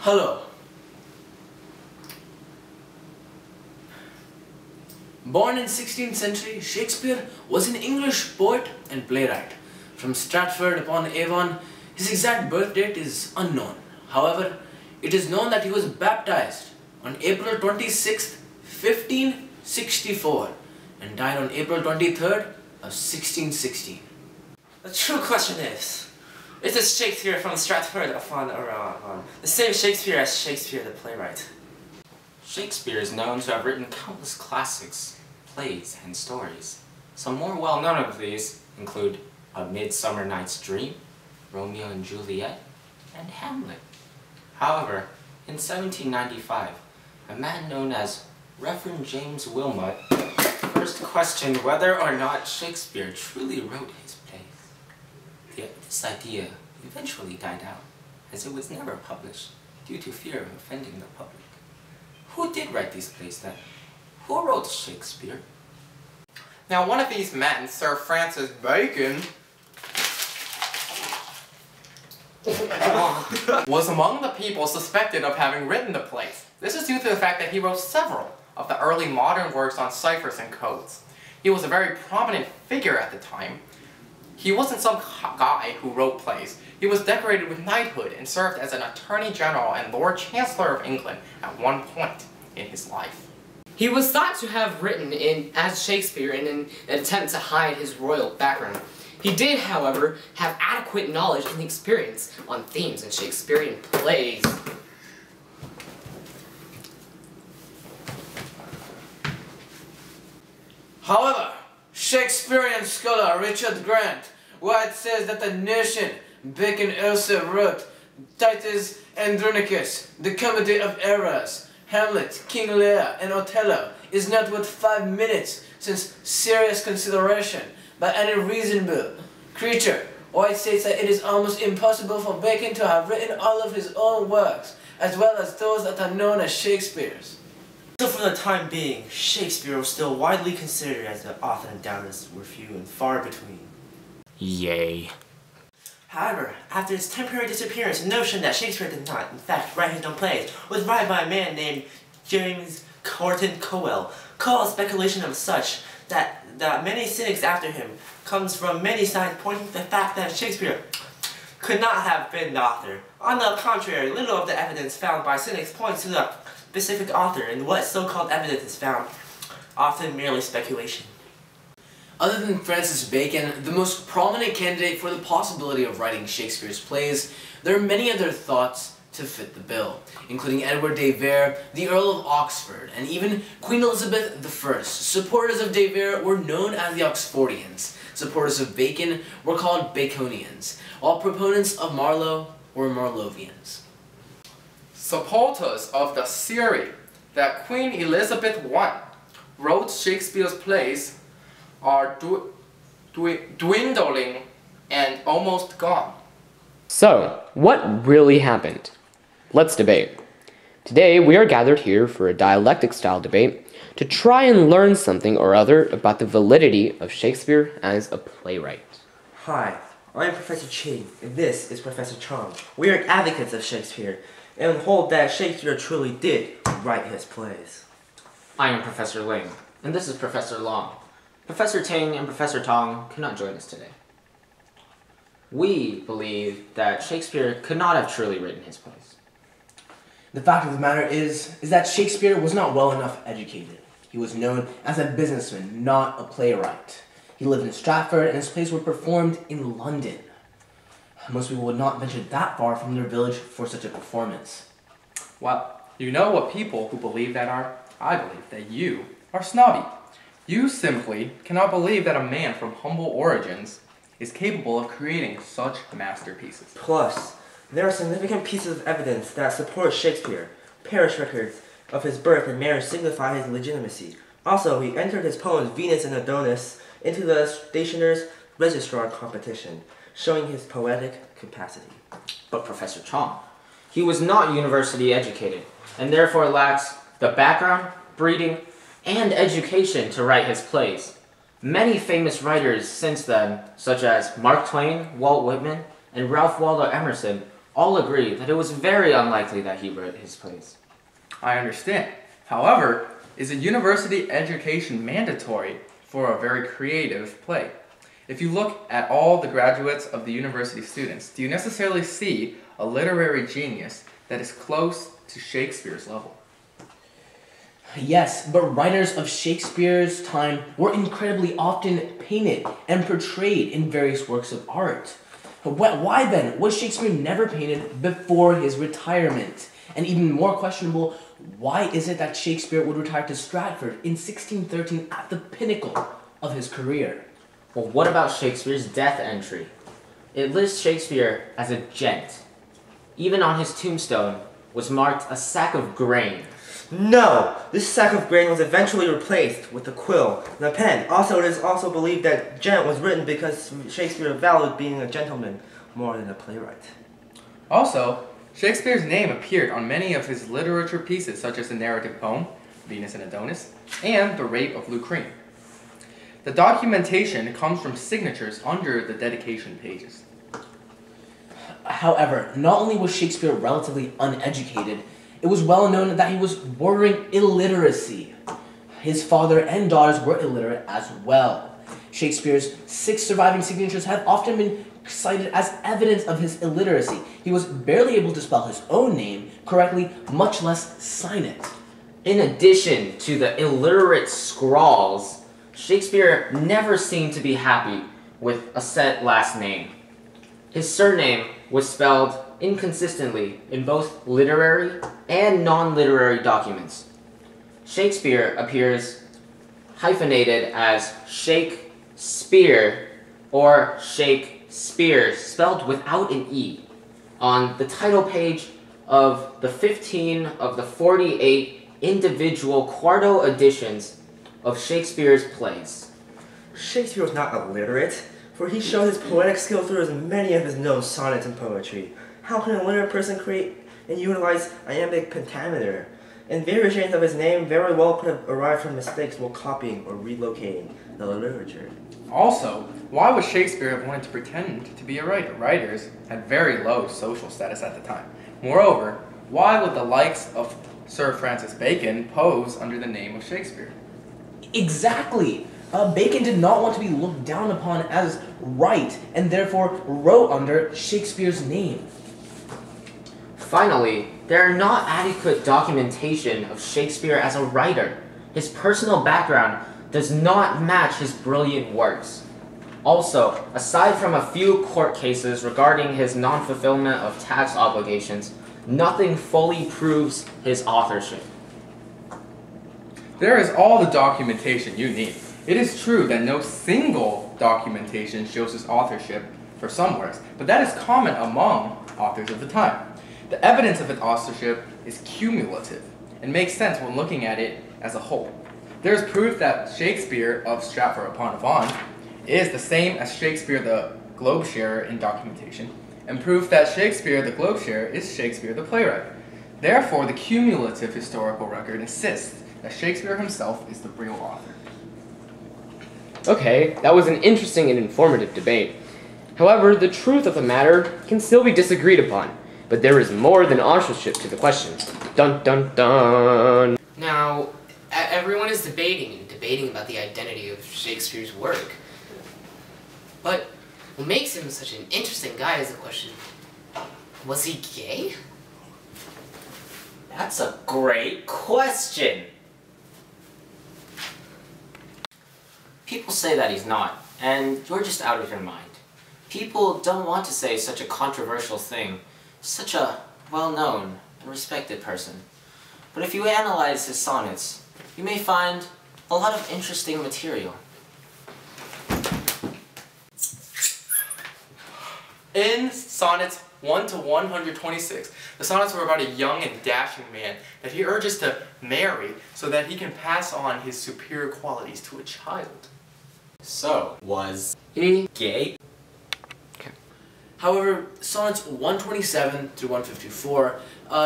Hello. Born in 16th century, Shakespeare was an English poet and playwright. From Stratford-upon-Avon, his exact birth date is unknown. However, it is known that he was baptized on April 26th, 1564 and died on April 23rd of 1616. The true question is this Shakespeare from Stratford-upon-Avon the same Shakespeare as Shakespeare the playwright? Shakespeare is known to have written countless classics, plays, and stories. Some more well-known of these include A Midsummer Night's Dream, Romeo and Juliet, and Hamlet. However, in 1795, a man known as Reverend James Wilmot first questioned whether or not Shakespeare truly wrote his plays. Yet this idea eventually died out, as it was never published due to fear of offending the public. Who did write these plays then? Who wrote Shakespeare? Now one of these men, Sir Francis Bacon, was among the people suspected of having written the plays. This is due to the fact that he wrote several of the early modern works on ciphers and codes. He was a very prominent figure at the time. He wasn't some guy who wrote plays. He was decorated with knighthood and served as an Attorney General and Lord Chancellor of England at one point in his life. He was thought to have written as Shakespeare in an attempt to hide his royal background. He did, however, have adequate knowledge and experience on themes in Shakespearean plays. However, Shakespearean scholar Richard Grant White says that the nation Bacon also wrote Titus Andronicus, the Comedy of Errors, Hamlet, King Lear, and Othello is not worth 5 minutes since serious consideration by any reasonable creature. White states that it is almost impossible for Bacon to have written all of his own works, as well as those that are known as Shakespeare's. So for the time being, Shakespeare was still widely considered as the author, and doubters were few and far between. Yay. However, after his temporary disappearance, the notion that Shakespeare did not, in fact, write his own plays was brought by a man named James Horton Cowell. Cowell's speculation of such that many cynics after him comes from many signs pointing to the fact that Shakespeare could not have been the author. On the contrary, little of the evidence found by cynics points to the specific author, and what so-called evidence is found often merely speculation. Other than Francis Bacon, the most prominent candidate for the possibility of writing Shakespeare's plays, there are many other thoughts to fit the bill, including Edward de Vere, the Earl of Oxford, and even Queen Elizabeth I. Supporters of de Vere were known as the Oxfordians. Supporters of Bacon were called Baconians, while proponents of Marlowe were Marlovians. supporters of the theory that Queen Elizabeth I wrote Shakespeare's plays are dwindling and almost gone. So, what really happened? Let's debate. Today, we are gathered here for a dialectic-style debate to try and learn something or other about the validity of Shakespeare as a playwright. Hi, I am Professor Chang, and this is Professor Chang. We are advocates of Shakespeare, and hold that Shakespeare truly did write his plays. I am Professor Ling, and this is Professor Long. Professor Ting and Professor Tong cannot join us today. We believe that Shakespeare could not have truly written his plays. The fact of the matter is that Shakespeare was not well enough educated. He was known as a businessman, not a playwright. He lived in Stratford, and his plays were performed in London. Most people would not venture that far from their village for such a performance. Well, you know what people who believe that are? I believe that you are snobby. You simply cannot believe that a man from humble origins is capable of creating such masterpieces. Plus, there are significant pieces of evidence that support Shakespeare. Parish records of his birth and marriage signify his legitimacy. Also, he entered his poems Venus and Adonis into the Stationer's Registrar competition, showing his poetic capacity. But Professor Chong, he was not university educated, and therefore lacks the background, breeding, and education to write his plays. Many famous writers since then, such as Mark Twain, Walt Whitman, and Ralph Waldo Emerson, all agree that it was very unlikely that he wrote his plays. I understand. However, is a university education mandatory for a very creative play? If you look at all the graduates of the university students, do you necessarily see a literary genius that is close to Shakespeare's level? Yes, but writers of Shakespeare's time were incredibly often painted and portrayed in various works of art. Why then was Shakespeare never painted before his retirement? And even more questionable, why is it that Shakespeare would retire to Stratford in 1613 at the pinnacle of his career? Well, what about Shakespeare's death entry? It lists Shakespeare as a gent. Even on his tombstone was marked a sack of grain. No! This sack of grain was eventually replaced with a quill and a pen. Also, it is also believed that gent was written because Shakespeare valued being a gentleman more than a playwright. Also, Shakespeare's name appeared on many of his literature pieces, such as the narrative poem, Venus and Adonis, and The Rape of Lucrece. The documentation comes from signatures under the dedication pages. However, not only was Shakespeare relatively uneducated, it was well known that he was bordering illiteracy. His father and daughters were illiterate as well. Shakespeare's 6 surviving signatures have often been cited as evidence of his illiteracy. He was barely able to spell his own name correctly, much less sign it. In addition to the illiterate scrawls, Shakespeare never seemed to be happy with a set last name. His surname was spelled inconsistently in both literary and non-literary documents. Shakespeare appears hyphenated as Shakespeare or Shakespeare, spelled without an E, on the title page of the 15 of the 48 individual quarto editions of Shakespeare's plays. Shakespeare was not illiterate, for he showed his poetic skill through as many of his known sonnets and poetry. How can a literate person create and utilize iambic pentameter? And variations of his name very well could have arrived from mistakes while copying or relocating the literature. Also, why would Shakespeare have wanted to pretend to be a writer? Writers had very low social status at the time. Moreover, why would the likes of Sir Francis Bacon pose under the name of Shakespeare? Exactly! Bacon did not want to be looked down upon as right, and therefore wrote under Shakespeare's name. Finally, there are not adequate documentation of Shakespeare as a writer. His personal background does not match his brilliant works. Also, aside from a few court cases regarding his non-fulfillment of tax obligations, nothing fully proves his authorship. There is all the documentation you need. It is true that no single documentation shows his authorship for some works, but that is common among authors of the time. The evidence of his authorship is cumulative and makes sense when looking at it as a whole. There is proof that Shakespeare of Stratford-upon-Avon is the same as Shakespeare the Globe-sharer in documentation, and proof that Shakespeare the Globe-sharer is Shakespeare the playwright. Therefore, the cumulative historical record insists that Shakespeare himself is the real author. Okay, that was an interesting and informative debate. However, the truth of the matter can still be disagreed upon, but there is more than authorship to the question. Dun dun dun! Now, everyone is debating about the identity of Shakespeare's work. But what makes him such an interesting guy is the question, was he gay? That's a great question. People say that he's not, and you're just out of your mind. People don't want to say such a controversial thing, such a well-known and respected person. But if you analyze his sonnets, you may find a lot of interesting material. In sonnets 1 to 126, the sonnets were about a young and dashing man that he urges to marry so that he can pass on his superior qualities to a child. So, was he gay? However, sonnets 127 through 154,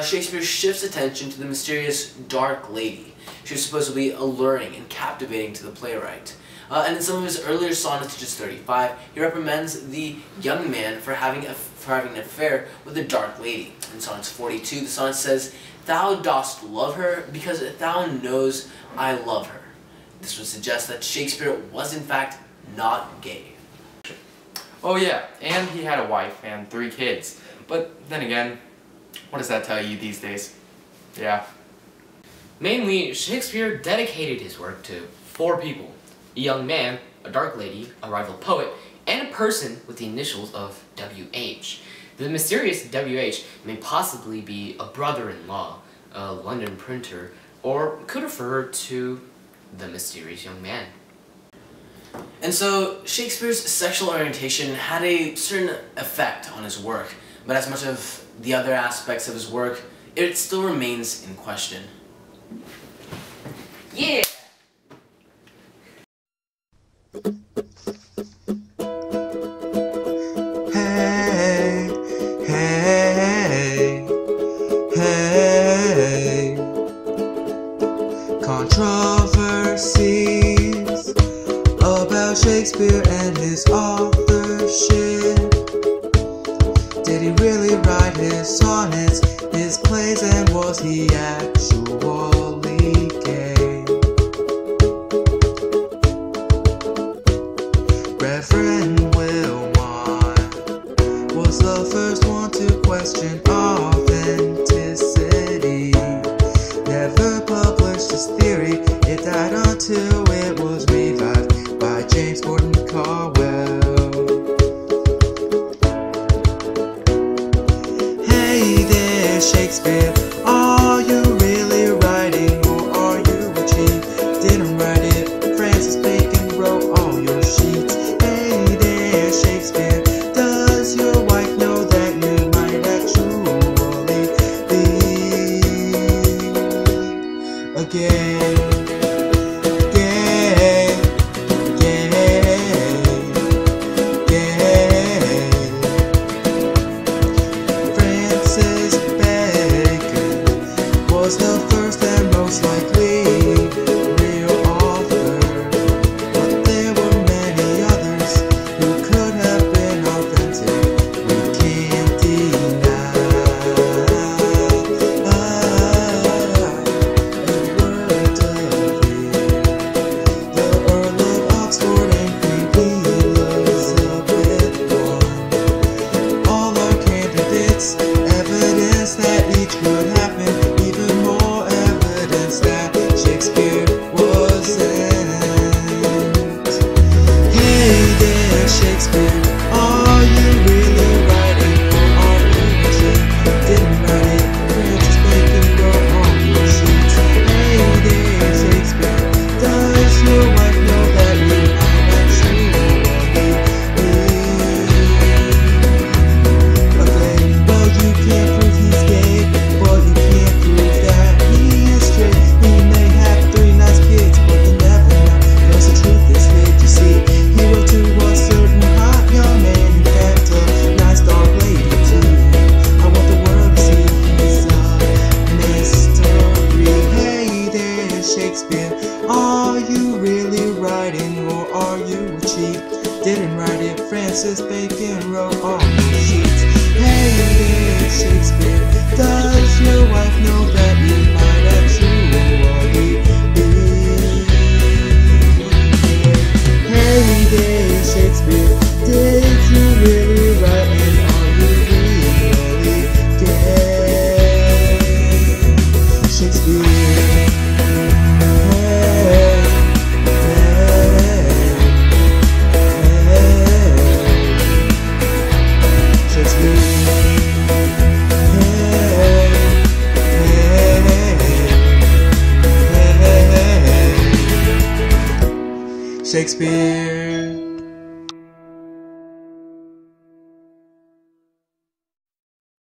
Shakespeare shifts attention to the mysterious dark lady. She was supposed to be alluring and captivating to the playwright. And in some of his earlier sonnets, such as 35, he reprimands the young man for having an affair with a dark lady. In sonnets 42, the sonnet says, "Thou dost love her because thou knows I love her." This would suggest that Shakespeare was in fact not gay. Oh yeah, and he had a wife and 3 kids. But then again, what does that tell you these days? Yeah. Mainly, Shakespeare dedicated his work to 4 people: a young man, a dark lady, a rival poet, and a person with the initials of W.H. The mysterious W.H. may possibly be a brother-in-law, a London printer, or could refer to the mysterious young man. And so, Shakespeare's sexual orientation had a certain effect on his work, but as much of the other aspects of his work, it still remains in question. Yeah! Hey, hey, hey. Controversies about Shakespeare and his authorship. Did he really write his sonnets, his plays, and was he actually gay? Reverend Wilmot was the first one to question authenticity. Never published his theory, it died until it was revived by James Gordon Carwell. Hey there, Shakespeare, are you really writing, or are you a cheat? Didn't write it, Francis Bacon wrote all your sheets. Hey there, Shakespeare, does your wife know that you might actually be again? Francis Bacon was the first and most likely real author, but there were many others who could have been authentic. We can't deny the word of the Earl of Oxford and Queen Elizabeth I. All our candidates, evidence that each could happen, even more evidence that Shakespeare wasn't. Hey there, Shakespeare, are you really writing, or are you a cheat? Didn't write it, Francis Bacon wrote all your sheets. Hey there, Shakespeare, does your wife know that you might actually okay, well you can't prove he's gay, but you can't prove that he is straight. He may have 3 nice kids, but you never know, cause the truth is hid. You see, he wrote to a certain hot young man who kept a nice dark lady too. I want the world to see he's a mystery. Hey there, Shakespeare, are you really writing, or are you a cheat? Didn't write it, Francis Bacon wrote all your sheets. Hey there, Shakespeare, does your wife know that you might actually be? Hey there, Shakespeare, did you really write, and are you really gay? Shakespeare. Shakespeare.